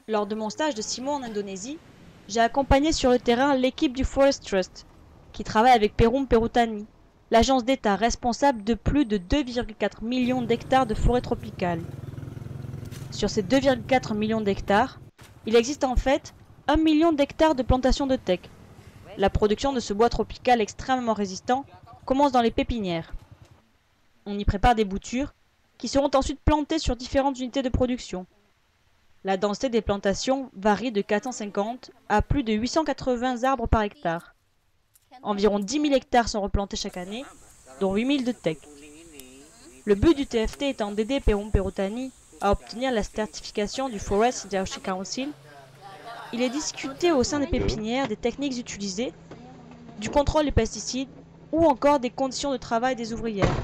Lors de mon stage de 6 mois en Indonésie, j'ai accompagné sur le terrain l'équipe du Forest Trust, qui travaille avec Perum Perhutani, l'agence d'État responsable de plus de 2,4 millions d'hectares de forêt tropicale. Sur ces 2,4 millions d'hectares, il existe en fait 1 million d'hectares de plantations de teck. La production de ce bois tropical extrêmement résistant commence dans les pépinières. On y prépare des boutures qui seront ensuite plantées sur différentes unités de production. La densité des plantations varie de 450 à plus de 880 arbres par hectare. Environ 10 000 hectares sont replantés chaque année, dont 8 000 de teck. Le but du TFT étant d'aider Perum Perhutani à obtenir la certification du Forest Industry Council. Il est discuté au sein des pépinières des techniques utilisées, du contrôle des pesticides ou encore des conditions de travail des ouvrières.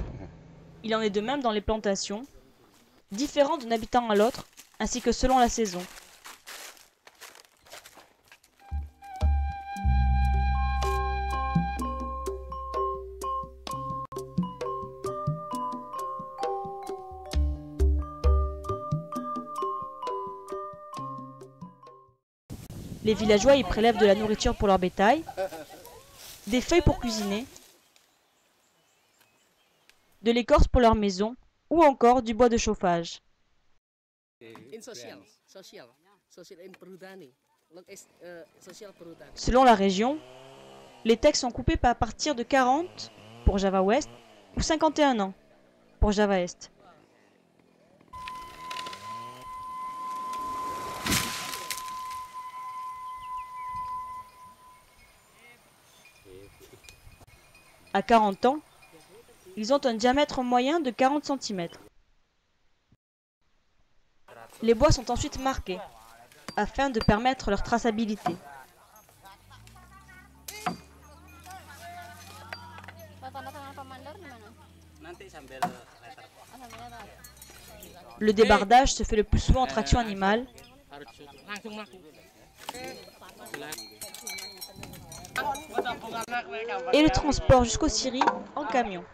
Il en est de même dans les plantations, différentes d'un habitant à l'autre, ainsi que selon la saison. Les villageois y prélèvent de la nourriture pour leur bétail, des feuilles pour cuisiner, de l'écorce pour leur maison ou encore du bois de chauffage. Selon la région, les teck sont coupés à partir de 40 pour Java Ouest ou 51 ans pour Java Est. À 40 ans, ils ont un diamètre moyen de 40 cm. Les bois sont ensuite marqués, afin de permettre leur traçabilité. Le débardage se fait le plus souvent en traction animale et le transport jusqu'aux scieries en camion.